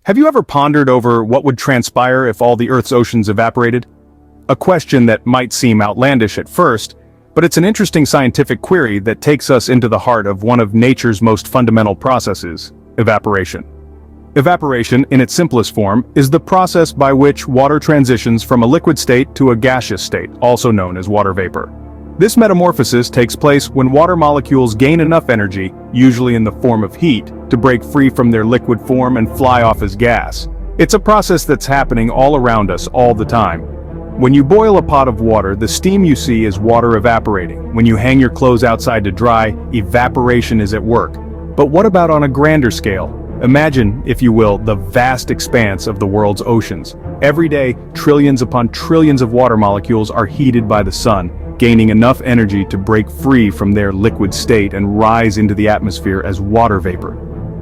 Have you ever pondered over what would transpire if all the Earth's oceans evaporated? A question that might seem outlandish at first, but it's an interesting scientific query that takes us into the heart of one of nature's most fundamental processes, evaporation. Evaporation, in its simplest form, is the process by which water transitions from a liquid state to a gaseous state, also known as water vapor. This metamorphosis takes place when water molecules gain enough energy, usually in the form of heat, to break free from their liquid form and fly off as gas. It's a process that's happening all around us all the time. When you boil a pot of water, the steam you see is water evaporating. When you hang your clothes outside to dry, evaporation is at work. But what about on a grander scale? Imagine, if you will, the vast expanse of the world's oceans. Every day, trillions upon trillions of water molecules are heated by the sun, gaining enough energy to break free from their liquid state and rise into the atmosphere as water vapor.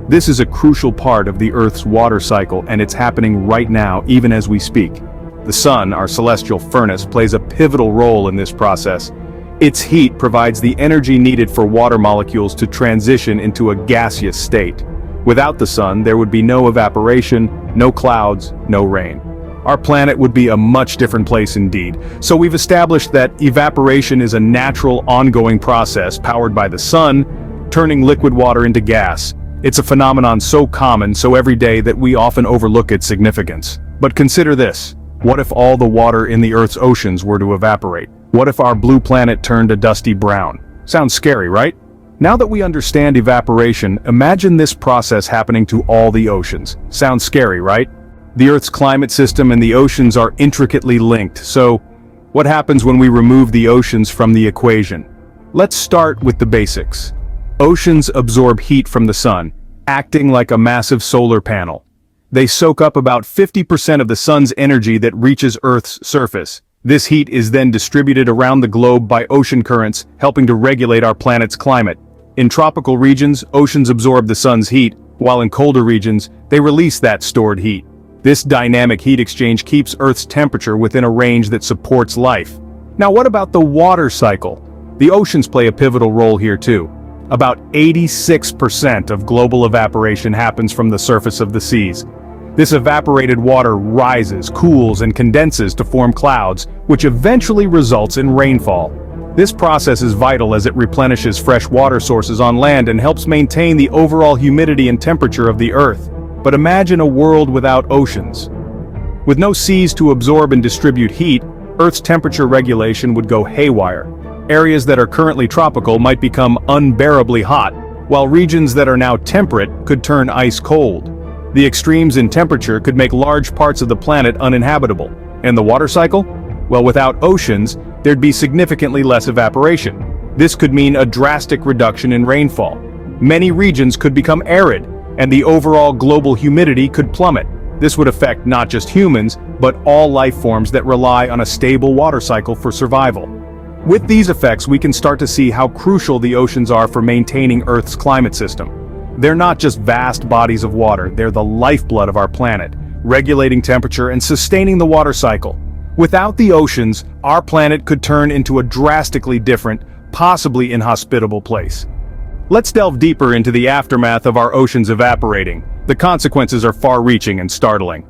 This is a crucial part of the Earth's water cycle, and it's happening right now, even as we speak. The sun, our celestial furnace, plays a pivotal role in this process. Its heat provides the energy needed for water molecules to transition into a gaseous state. Without the sun, there would be no evaporation, no clouds, no rain. Our planet would be a much different place indeed. So we've established that evaporation is a natural, ongoing process powered by the sun, turning liquid water into gas. It's a phenomenon so common, so everyday that we often overlook its significance. But consider this. What if all the water in the Earth's oceans were to evaporate? What if our blue planet turned a dusty brown? Sounds scary, right? Now that we understand evaporation, imagine this process happening to all the oceans. Sounds scary, right? The Earth's climate system and the oceans are intricately linked, so what happens when we remove the oceans from the equation? Let's start with the basics. Oceans absorb heat from the sun, acting like a massive solar panel. They soak up about 50% of the sun's energy that reaches Earth's surface. This heat is then distributed around the globe by ocean currents, helping to regulate our planet's climate. In tropical regions, oceans absorb the sun's heat, while in colder regions, they release that stored heat. This dynamic heat exchange keeps Earth's temperature within a range that supports life. Now what about the water cycle? The oceans play a pivotal role here too. About 86% of global evaporation happens from the surface of the seas. This evaporated water rises, cools, and condenses to form clouds, which eventually results in rainfall. This process is vital as it replenishes fresh water sources on land and helps maintain the overall humidity and temperature of the Earth. But imagine a world without oceans. With no seas to absorb and distribute heat, Earth's temperature regulation would go haywire. Areas that are currently tropical might become unbearably hot, while regions that are now temperate could turn ice cold. The extremes in temperature could make large parts of the planet uninhabitable. And the water cycle? Well, without oceans, there'd be significantly less evaporation. This could mean a drastic reduction in rainfall. Many regions could become arid, and the overall global humidity could plummet. This would affect not just humans, but all life forms that rely on a stable water cycle for survival. With these effects, we can start to see how crucial the oceans are for maintaining Earth's climate system. They're not just vast bodies of water, they're the lifeblood of our planet, regulating temperature and sustaining the water cycle. Without the oceans, our planet could turn into a drastically different, possibly inhospitable place. Let's delve deeper into the aftermath of our oceans evaporating. The consequences are far-reaching and startling.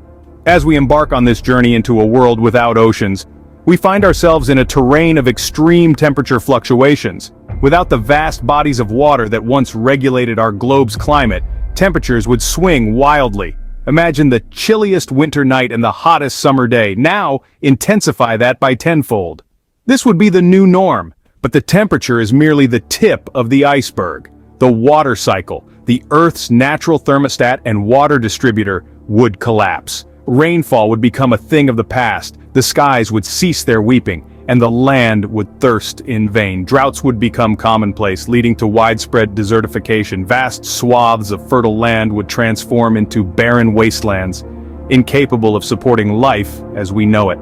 As we embark on this journey into a world without oceans, we find ourselves in a terrain of extreme temperature fluctuations. Without the vast bodies of water that once regulated our globe's climate, temperatures would swing wildly. Imagine the chilliest winter night and the hottest summer day. Now, intensify that by tenfold. This would be the new norm, but the temperature is merely the tip of the iceberg. The water cycle, the Earth's natural thermostat and water distributor, would collapse. Rainfall would become a thing of the past, the skies would cease their weeping, and the land would thirst in vain. Droughts would become commonplace, leading to widespread desertification. Vast swaths of fertile land would transform into barren wastelands, incapable of supporting life as we know it.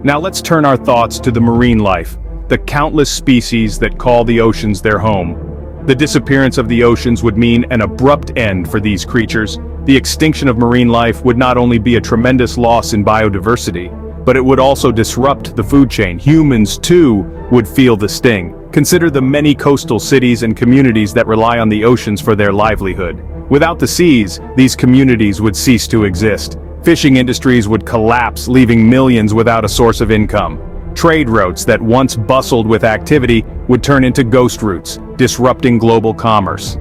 Now let's turn our thoughts to the marine life, the countless species that call the oceans their home. The disappearance of the oceans would mean an abrupt end for these creatures. The extinction of marine life would not only be a tremendous loss in biodiversity, but it would also disrupt the food chain. Humans, too, would feel the sting. Consider the many coastal cities and communities that rely on the oceans for their livelihood. Without the seas, these communities would cease to exist. Fishing industries would collapse, leaving millions without a source of income. Trade routes that once bustled with activity would turn into ghost routes, disrupting global commerce.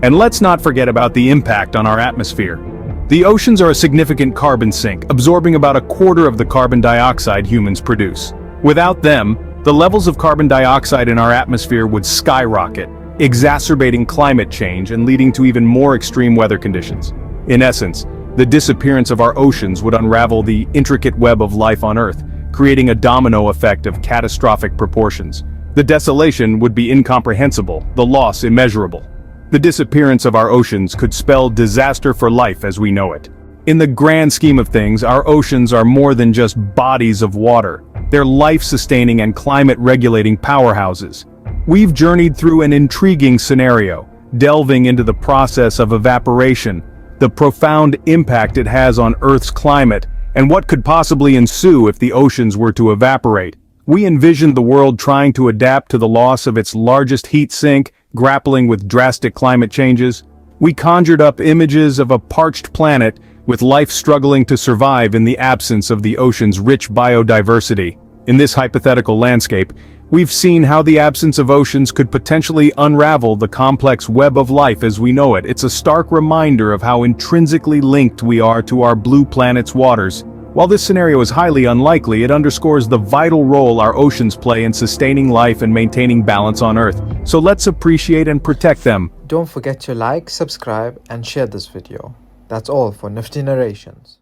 And let's not forget about the impact on our atmosphere. The oceans are a significant carbon sink, absorbing about a quarter of the carbon dioxide humans produce. Without them, the levels of carbon dioxide in our atmosphere would skyrocket, exacerbating climate change and leading to even more extreme weather conditions. In essence, the disappearance of our oceans would unravel the intricate web of life on Earth, creating a domino effect of catastrophic proportions. The desolation would be incomprehensible, the loss immeasurable. The disappearance of our oceans could spell disaster for life as we know it. In the grand scheme of things, our oceans are more than just bodies of water. They're life-sustaining and climate-regulating powerhouses. We've journeyed through an intriguing scenario, delving into the process of evaporation, the profound impact it has on Earth's climate, and what could possibly ensue if the oceans were to evaporate. We envisioned the world trying to adapt to the loss of its largest heat sink, grappling with drastic climate changes. We conjured up images of a parched planet, with life struggling to survive in the absence of the ocean's rich biodiversity. In this hypothetical landscape, we've seen how the absence of oceans could potentially unravel the complex web of life as we know it. It's a stark reminder of how intrinsically linked we are to our blue planet's waters. While this scenario is highly unlikely, it underscores the vital role our oceans play in sustaining life and maintaining balance on Earth. So let's appreciate and protect them. Don't forget to like, subscribe, and share this video. That's all for Nifty Narrations.